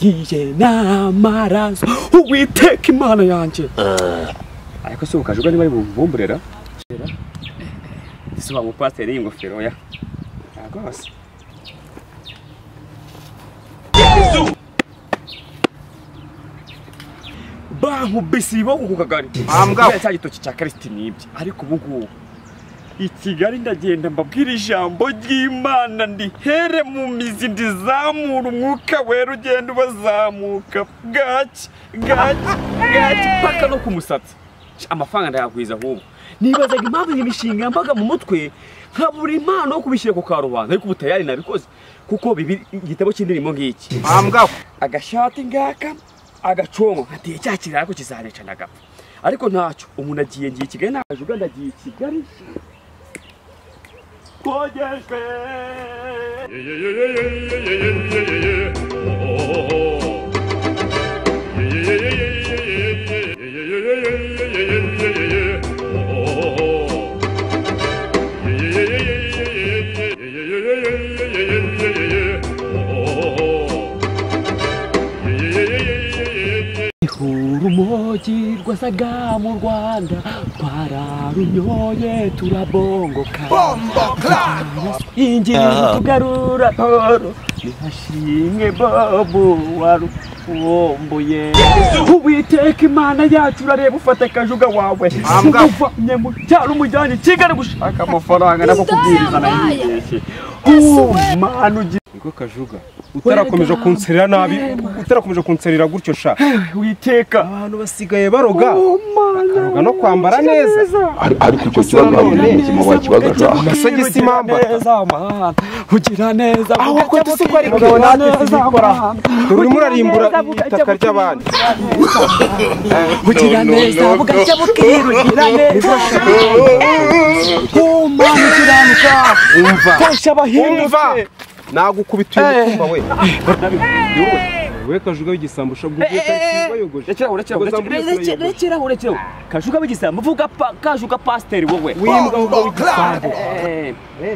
yije n'amaraso Uwiteka Imana yanjye ariko se ukajuga niba ari bumburera ese wa mupasiteri y'ingofero ya rwose bankubise bo kukagari ambwa cya gitoki cya Kristo nibye ariko ubu ngubu I Kigali ndagenda mbabwira ijambo ry'Imana ndihere mu mizi ndizamura umwuka wera ugenda ubazamuka gake paka no kumusatsi amafaranga ndayagwiza ahubwo nibazaga impamvu imishinga yambaga mu mutwe nkabura impano yo kubishyira ku karubanda ariko ubutayari nabikoze kuko igitabo cy'indirimbo ngiki ambwa agashati ngaka agacongo ati cyakira ariko kizaneca ndagapfa ariko ntacyo umuntu agiye ngiye Kigali najuga ndagiye Kigali kogejwe urumogi rwasaga mu Rwanda twararunyoye turabongoka ingingo tugarura toro nihashimwe bobo warufomboye Uwiteka Imana yacu urareba ufata akajuga wawe umuvanye mu cyaro umujyanye Kigali gushaka amafaranga nako kubwiriza nayibeshye Mana Niko kajuga utarakomeje kunserera nabi utarakomeje kunserera gutyo sha Uwiteka abantu basigaye baroga baroga no kwambara neza ariko icyo kibazo n'umutima wa kibagaja nasagise impamba ugira neza aho ko tusikwa ari mugabo natwe zikora turi murarimbura itaka ry'abandi ugira neza bugacya bukirugira neza Mana ukiranuka umva kosha bahindutse nagukubita umukumba we we kajuga w'igisambo shabwo bayogoje rekera kajuga w'igisambo vuga kajuga pasiteri wowe wimbwa w'igisambo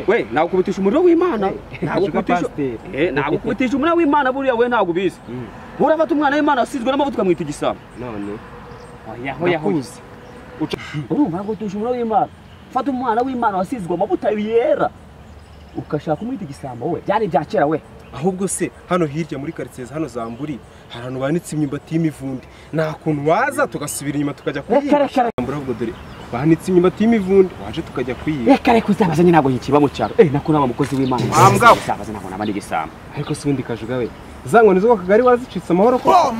we nagukubitisha umuriro w'Imana nagukubitisha umuriro w'Imana buriya we ntago bizi urafata umwana w'Imana asizwe n'amavuta mwita igisambo none yahuze urumva ngo tusha umuriro w'Imana fata umwana w'Imana wasizwe amavuta yera ukashaka kumwita igisambo we byari bya kera we ahubwo se hano hirya muri quartier hano zamburi harano banitse imyumbati y'imivundi nta kuntu waza tugasubira inyuma tukajya kuyiba ahubwo dore banitse imyumbati y'imivundi waje tukajya kuyiba reka uzabaza nyine ntabwo nkikiba mu cyaro nako naba mukozi w'Imana uzabaza ntabwo nabandi igisambo ariko se undi kajuga we zango nizo ko Kagari wazicitse amahoro ko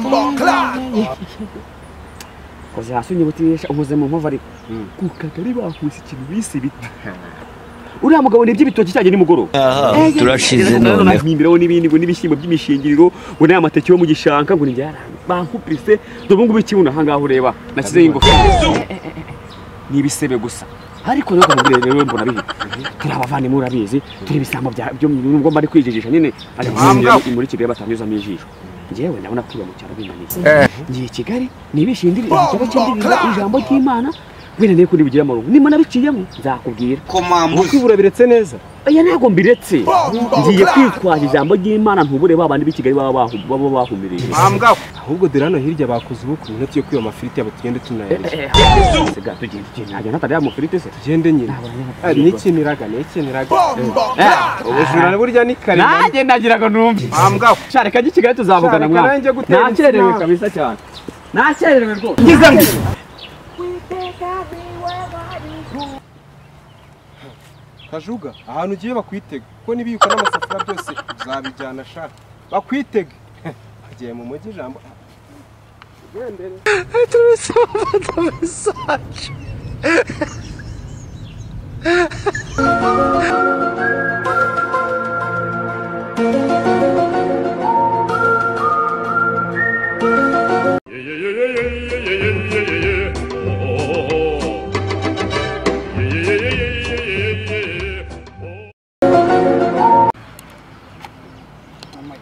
koze hasi unyibutisha umuze mu nkovu ariko ku Kagari bakubise ikintu bise biti uriya mugabo nibyo bitoki cyane ni mugoro turashize none n'imbiraho n'ibindi ngo n'ibishyimbo by'imishingiriro ngo n'aya mateke yo mu gishanka ngo njye bankupise dobo ngo bikibuna hangaho ureba nashyizeho ingofero n'ibisebe gusa ariko rero kamubwire rero mbona bihe turi abavani murabizi turi ibisambo byo ngo mbari kwijijisha nyine ari muri Kigali batanyuzamo ijisho ngewe ndabona kwiba mu cyaro binaniye ngiye Kigali nibishindire igitabo cy'indirimbo ijambo ry'Imana Wene ko nibigira amarongo nimana biciyemo nzakubwira kwibura biretse neza aya ntago mbiretse ngiye kwitwaza ijambo ry'Imana ntubure babandi b'ikigali baba bahumirije ahubwo dore hano hirya bakoze ubukwe ntatiyo kwiba amafiriti yabo tugende tunayarya sega tugende najya natari amafiriti se tugende nyine nikiniraga ubujura burya ni kare nanjye ndagiraga numve cyane kaje Kigali tuzavugana mwana nakererewe kabisa cyane nakererewe rwose ngizangu Kajuga ahantu ugiye bakwitega ko nibiyuka n'amasafura byose uzabijyana sha bakwitega agiye mu mujyi ijambo gendere turasoma message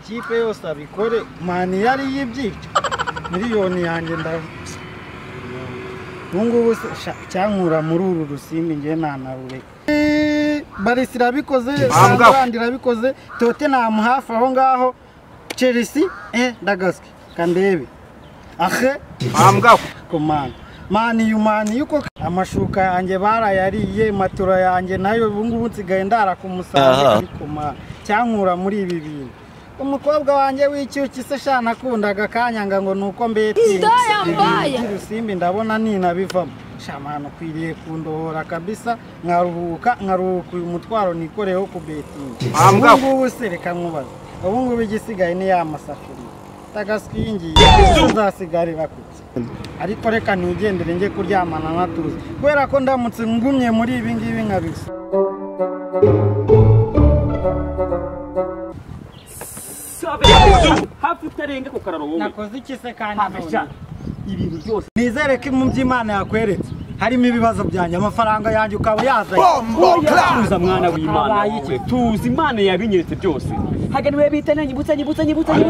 Kipe yose abikore mani yari yibyica miliyoni yanjye ngubu cyankura muri uru rusimbi ngiye nanarure Barisi irabikoze Sandra irabikoze Tottenham hafi aho ngaho Chelsea ndagaswe kandebe ahe ambwa komana mani yuko amashuka yanjye barayariye matura yanjye nayo ubungubu nsigaye ndara ku musambi ariko ma cyankura muri ibi bintu umukobwa wanjye w'icyuki se shana kundaga kanyanga ngo nuko mbeti Rusimbi ndabona nina bivamo shamano kwiriye kundohora kabisa nkaruhuka uyu mutwaro nikoreho ku beti ubungubu se reka nkubaza ubungubu igisigaye ni ya masafuriya tagaswingiye uzasigarira kuki ariko reka nigendere nge kuryamana natuze kubera ko ndamutse ngumye muri ibi ngibi nkabisa hafi utarenga ku kararo wowe nakoze iki se kandi ibintu byose nizere ko mu by'Imana yakweretse harimo ibibazo byanjye amafaranga yanjye ukaba yazanye tuza mwana w'Imana tuzi Imana yabinyeretse byose hagani we bitana nyibutsa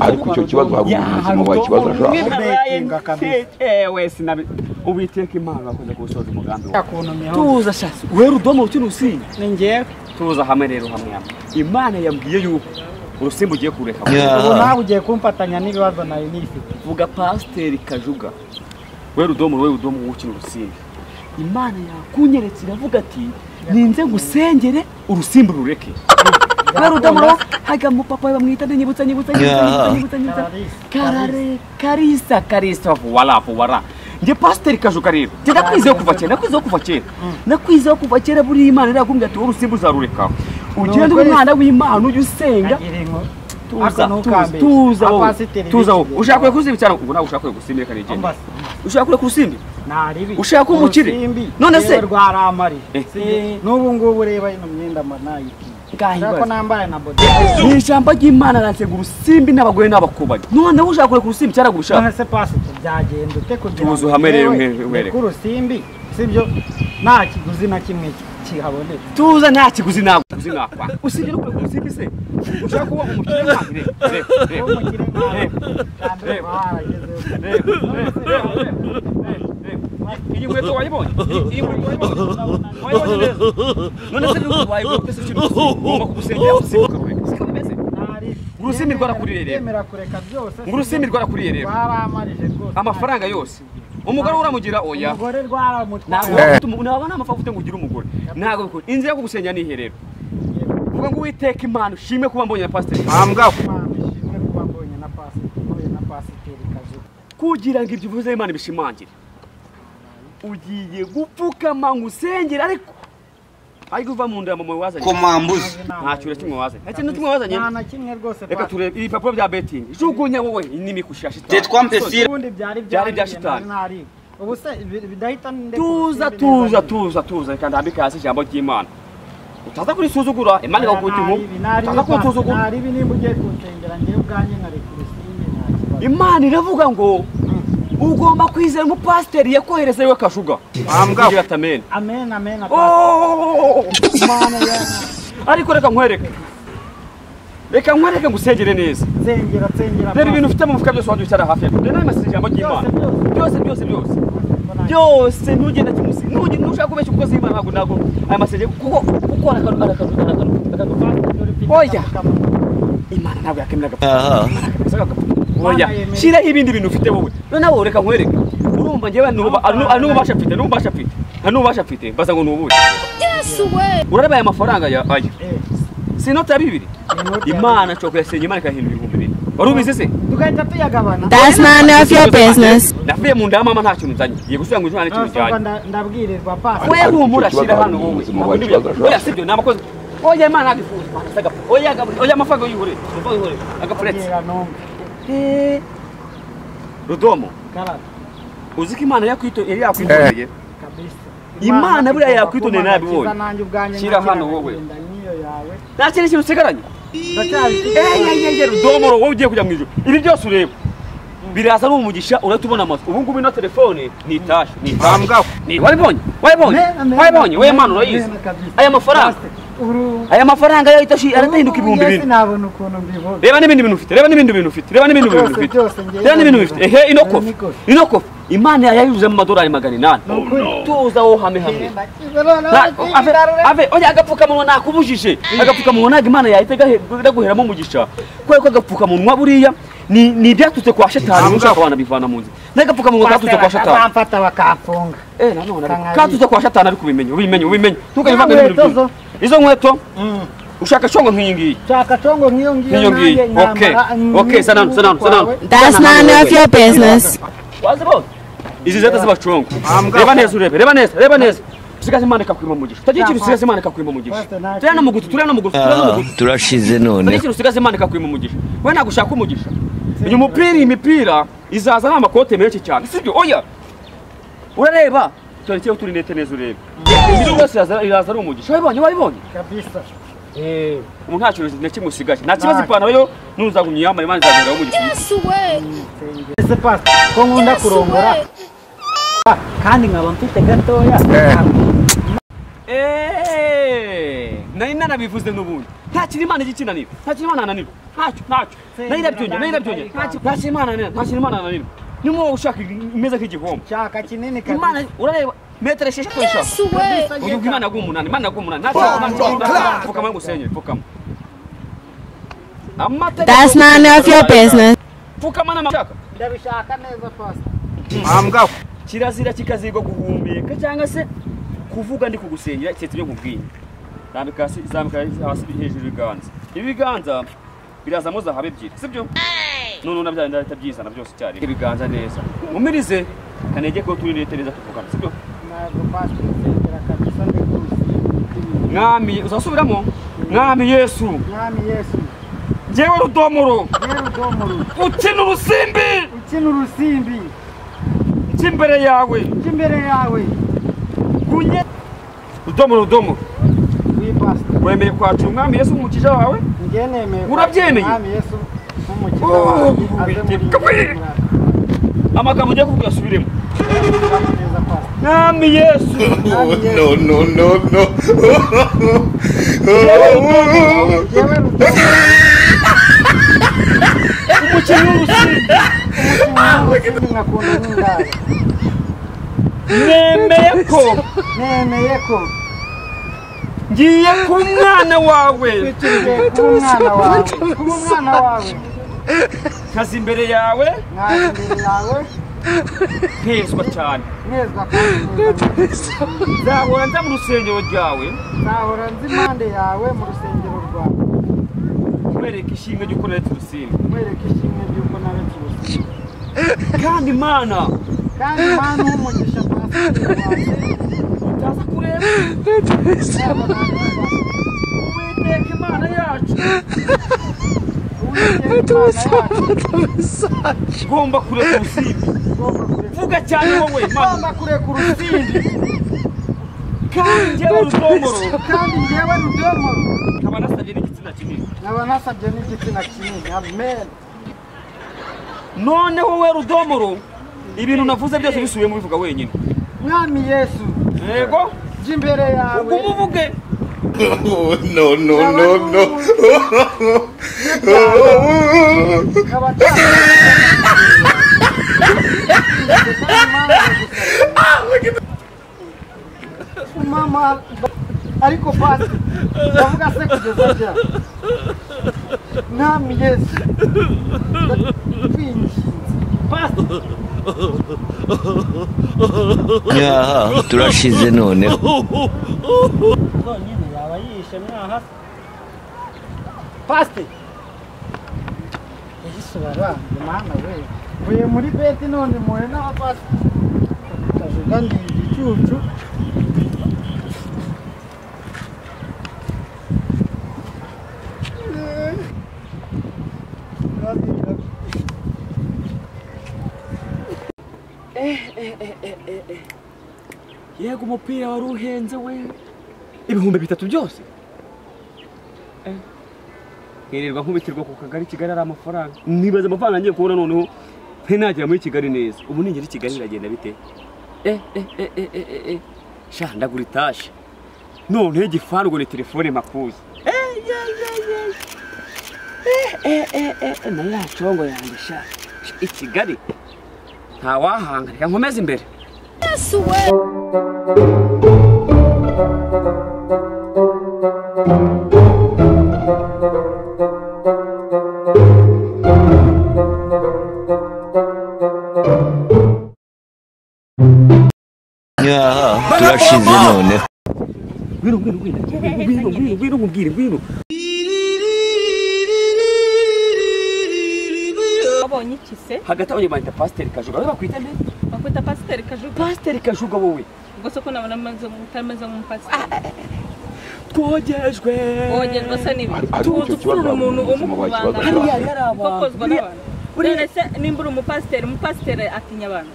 ariko icyo kibazo haguma wa kibazo wese nabi ubiteka Imana akoze gusoza umugambi tuza shasi we Rudomo ukinusinga ningiye tuza hamwe rero hamwe Imana yambwiye yuko Urusimbi ugiye kureka ubu nawe ugiye kumfatanya n'ibibazo nayo nifite vuga Pasiteri Kajuga we Rudomo wukina Urusimbi Imana yakunyeretse iravuga ati ninze gusengere Urusimbi rureke we Rudomo haga mu papa bamwita nyibutsa Karisa wala nge Pasiteri Kajuga rero ndakwizeho kuva kera buri Imana iragumbye ati Urusimbi uzarureka ugende umwana w'Imana ujye usenga tuza ushaka kuziba cyane ngo nawe ushaka gusimbira kanigende ushaka kurusimbi ushaka umukire none se rwaramari n'ubu ngubu reba ino myenda manayiki ko nambaye na bode ni ijambo ry'Imana ransega urusimbi n'abagore n'abakubaye none ushaka kurusimbi cyara gushaka none se Pasiteri byagenda ute kugira tuzo hamereye wereka kurusimbi sibyo nta kiguzi na kimwe kihabonetse tuza nta kiguzi nakwa usibye no kurusimbi se ushaka kuba umukire mwahire iyi nkweto wayibonye none se nuko wayibonye se cyo ugomba kubusengera usibuka siko bimeze urusimbi rwarakurire rero urusimbi rwarakurire rero amafaranga yose umugore uramugira oya umugore rwaramutwara ntabwo n'amafaranga ufite ngo ugire umugore ntabwo bikora inzira yo kugusenya ni iherero vuga ngo Uwiteka Imana ushime kuba mbonye na Pasiteri kugira ngo ibyo uvuze Imana bishimangire ugiye gupfukama ngo usengere ariko uva mu nda mama wazanye komambuzi ntacyo kimwe wazanye nta kintu kimwe wazanye nta kimwe rwose reka turebe ibipapuro bya betting jugunya wowe n'imikushi ya shitani tetwa mpesira ubundi byari bya shitani ubu se bidahita tuza reka ndambika hasi ijambo ry'Imana utaza kurisuzugura Imana igakubita inkuba utaza kunsuzugura naribi nimba ugiye kunsengera ngewe ubwanjye nkareka urusimbi nta kibazo Imana iravuga ngo ugomba kwizera umupasiteri yakohereza we Kajuga ambwira amen Imana ya ariko reka nkwereke ngusengere neza tsengera reba ibintu ufite mu mufuka byose waducara hafi yawe reba amasezerano ijambo ry'Imana byose ntugenda kimusi nushaka kubeshya umukozi w'Imana ntabwo aya masezerano kuko arakazu oya Imana ntabwo yakemeraga oya shiraho ibindi bintu ufite wowe noneho reka nkwereke urumva ngewe n'ubasha afite baza ngo nubuye urareba aya mafaranga ya ayo si inota ya 2 Imana cyo kuyasenya Imana ikahindura 2,000 wari ubizi se tugahita tuyagabana That's none of your business. navuye mu nda ya mama nta kintu nzanye ngiye gusubira ngo ijana n'ikintu cyane ndabwirirwa pasi we humura shira hano wowe oya sibyo namakoze oya Imana agifuza oya amafaranga y'ihore agapuretse Rudomo uzi ko Imana yakwitoreye Imana buriya yakwitoneye nabibonye shira hano wowe nta kintu usigaranye Rudomo wowe ugiye kujya mu ijuru ibi byose ureba biraza n'umugisha uratubona amaso ubu ngubu ino telefone ni tashi wabibonye we Imana urayizi aya mafaranga yahitashi aratahinduka 2,000 nabona ukuntu mbibona reba n'ibindi bintu ufite ehe ino kofi Imana yayivuze mu madolari 800 tuza wo hame hamwe ave oya agapfukamunwa nakubujije agapfukamunwa ntago Imana yahitega guheramo umugisha ko agapfukamunwa buriya ni ibyatutse kwa shetani ushaka abana bivana mu nzi n'agapfukamunwa katutse kwa shetani bamfata bakafunga nanone katutse kwa shetani ari kubimenye ntukayivanga n'ibintu izo nkweto ushaka chongo nk'iyingiyi shaka chongo nk'iyingiyi okay sanano That's none of your business. wazibona izi zeta ziba chongo reba neza sigaze Imana ikakwima umugisha tagiye ikintu sigaze Imana ikakwima umugisha turana mu gutu turashize none tagiye ikintu sigaze Imana ikakwima umugisha we nagushaka umugisha uyu imipira izaza n'amakote menshi cyane sibyo oya urareba cyo turi nete neza urebe ibyo byose iraza ari umugisha wabibonye kabisa umuntu nta kintu na kimwe usigaje nta kibazo ipantaro yo nuzagumye yambaye Imana izageraho umugisha ese pasta ko nkunda kurongora kandi nkaba mfite gatoya nari nanabivuze n'ubundi nta kintu Imana igikinanira nta kintu Imana ananira ntacyo nayirabyonye nta kintu Imana ananira ni mwo ushaka imeze nk'igihombo shaka kinini kabisa Imana urareba metero 6 uyu Imana yagumunani pfukama ngusenye pfukama That's none of your business. pfukama n'amashaka ndabishaka neza pasta kirazira kikazirwa guhumeka cyangwa se kuvuga ndi kugusengera cyetse byo nkubwiye rambika hasi hejuru ibiganza birazamo zahabe ebyiri sibyo none nabya ndahita byizana byose cyari ibiganza neza mumirize kanege ko turi nete neza tuvugana sibyo ntabwo pasta nsengera kabisa ndekuzi mwami uzasubiramo mwami Yesu jewe rudomoro ukina urusimbi imbere yawe kunye rudomo wemeye kwacura umwami Yesu umukija wawe urabyemeye amagambo ugiye kuvuga asubiremo mwami Yesu no umukino w'urusimbi nemeye ko ngiye ku mwana wawe nkaza imbere yawe ntezwa cyane nzahora nza mu rusengero rwawe impande yawe mu rusengero rwawe nkwereka ishimwe ry'uko naretse urusimbi kandi Imana umugisha utaza kureba Uwiteka Imana yacu ugomba kureka urusimbi vuga cyane wowe Imana kureka urusimbi kandi njyewe rudomoro nkaba nasabye n'igitsina kinini amen none wowe rudomoro ibintu navuze byose bisubiyemo bivuga wenyine mwami Yesu yego jimbere yawe umuvuge no mama ariko pasta ndavuga se kugeza cya mwami Yesu pasta turashize none zonyine yaba yishe mwaha pasta yisubara mama we muri beti none muhe na pasta kajuga ndi igicucu yego umupira wari uhenze we ibihumbi 3 byose nkirirwa nkubitirwa ku kagari Kigali ari amafaranga nibaza amafaranga ngiye kubona noneho ntinagera muri Kigali neza ubu ningera Kigali iragenda bite sha ndagura itashe none igifarwa ni telefone makuzi na ya chongo yanjye sha i Kigali nta wahanga reka nkomeze imbere turashize none. Ngwino. Abonye iki se? Hagati aho bita Pasiteri Kajuga. Baba kwita nde? Bakwita Pasiteri Kajuga. Pasiteri Kajuga wowe. Ubwo soko nabona utameze nk'umupasiteri. Twogejwe se ni tuzi umuntu umukubanga kokozwa n'abantu. None se nimba uri umupasiteri atinya abantu.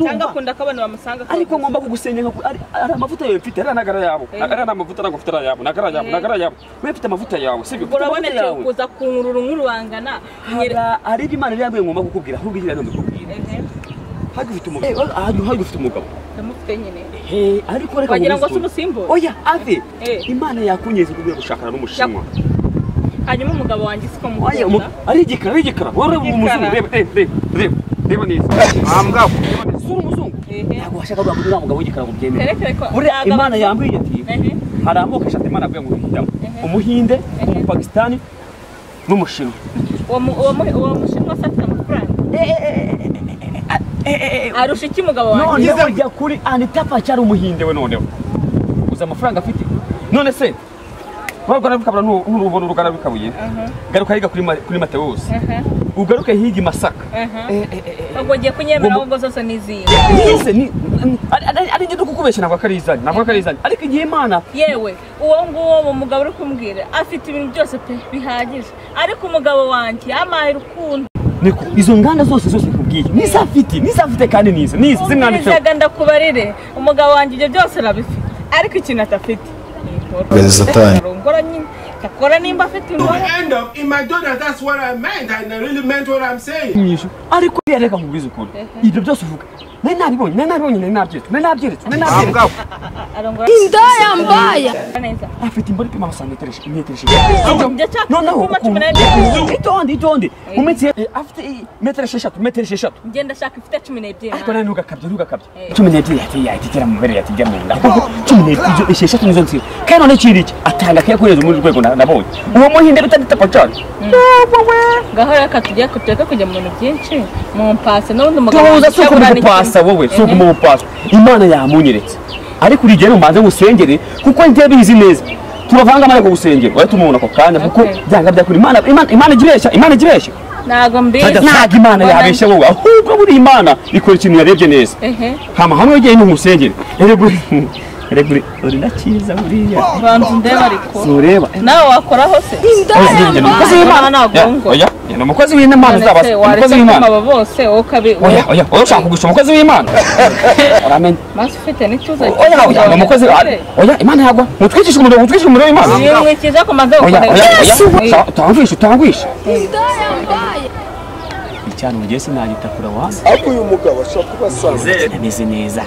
Cyangwa akunda ko abantu bamusanga ariko ngomba kugusenya ari amavuta yawe mfite ari nagara yabo. Ari amavuta ntabwo mfite yabo. Nagara yabo. Wewe mfite amavuta yawe sibyo? Urabonetse kuza kunkurura nk'urubangana. Ari ibimana byambaye ngomba kukubwira aho bigira no mukubwira. Hagufite umugabo. Hagufite umugabo. Ndamufite nyine. Ariko reka wagira ngo sumusimbo. Oya ave. Imana yakunyeze kugira gushakana n'umushinwa. Hanyuma umugabo wanjye siko mukunda. Ari igikara. Wore umuzungu reba neza. Ambwa. Sura umuzungu. Ntabwo washaka kugira umugabo w'igikara kubyemera. Imana yambwiye ati hari amoko eshatu Imana avuye mu hitamo. Umuhinde, Umupakistani n'umushinwa. Uwo mushinwa afite amafaranga. Arusha iki mugabo wanjye? None ujya kuri Anitapa cyari umuhinde we noneho. Uza amafaranga afite. None se wabwo nabikabura n'urubona urugana bikabuye. Garuka higa kuri Mateus. Ugaruke higa Masaka. Ubwo giye kunyemera ahubwo zose niziye. Yise ni ari ngiye kukubeshya nabwo karizanye. Ariko igihe Imana yewe uwo nguwo mu mugabo uri kumbwira afite ibintu byose pe bihagije. Ariko umugabo wanjye yamaye rukundo. Niko izo nganda zose kubwiye. Nisafite kandi nize zimwanditse. Nizaga ndakubarire umugabo wanjye ibyo byose arabifite. Ariko ikintu atafite. Ngora nyine takora nimba afite ingora. End up in my daughter, that's what I meant. I really meant what I'm saying. Ariko reka kubiza ukuri. Ibyo byose uvuga. Nari nabyeretse. Arongora. Indaya mbaya. Afite imboni pima basangitere noneho itonde umenye afite metere 6 ngenda shaka ifite 12 ariko nani ugakabye 12 yatigera mu bere yatigera mu nda 12 nizo nzi kandi none kiriki atanga kayakoreza muri rwego nabonye uwo muhinde rutandita cyane gahora katujya kujya mu bintu byinshi mu mpase n'undi mugabo tuza soko mu pasa wowe soko mu pasa Imana yamunyeretse ariko urigere umanze gusengere kuko njye bizi neza turavanga amare ko gusengera oya tumubona ko kanya kuko byanga byakuri Imana igireshya nago mbizi ntago Imana yabeshya wowe ahubwo buri Imana ikora ikintu yarebye neza hamwe ugiye n'umusengere Ereguri uri nakiza buriya bantu ndeba ariko sureba nawe wakoraho se umukozi w'Imana nagongo oya ni umukozi w'Imana uzabasa umukozi w'Imana aba bose okabe oya ushaka kugusha umukozi w'Imana aramenye maso ufite n'ituza oya umukozi oya Imana yagwa mutwikisha umuriro w'Imana yimwikiza ko maze oya utangwisha icyano ngiye sinagitakura wa Ako uyu mugabo ashaka kubasanze ameze neza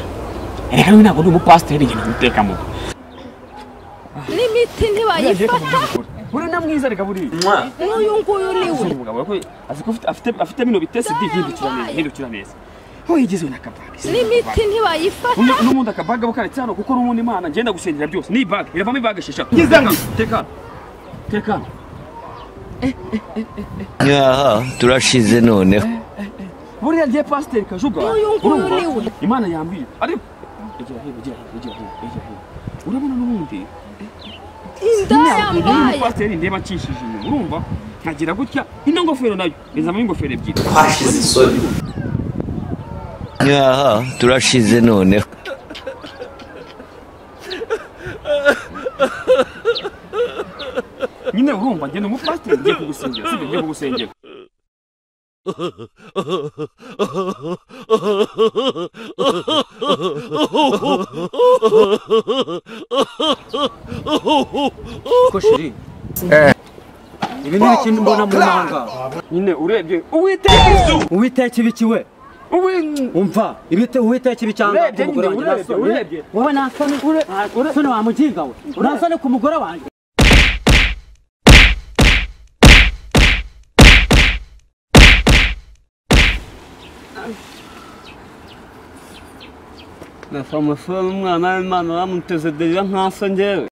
reka ntabwo ndi umupasiteri ngene guteka mu n'imiti ntibayifata uri na mwiza reka buri n'uyu nguyu niwe umugabo ko afite bino bitese hindukira neza ho yigizwe nakabagisi n'imiti ntibayifata n'umuntu akabaga bukaretse hano kuko n'umuntu Imana ngenda gusengera byose ni bag iravamo ibag 6 kizanga tekana turashize none. buriya ngiye Pasiteri Kajuga n'uyu nguyu niwe Imana yambwiye ariko igira urabona n'ubundi indaya mbaya Pasiteri ndeba akishije urumva nkagira gutya ino ngofero nayo izamo ingofero ebyiri Twashize isoni. Turashize none. nyine urumva ngenda umupasiteri ngiye kugusengera sibyo ngiye kugusengera koshiri ibi ni ikintu mbona mu mahanga nyine urebye Uwiteka ibikiwe umva Uwiteka ibicyanga urebye wowe nasane ure wa muginga we urasane ku mugore wanjye Nasa umusore n'umwana w'Imana bamuteze derira nkaso njyewe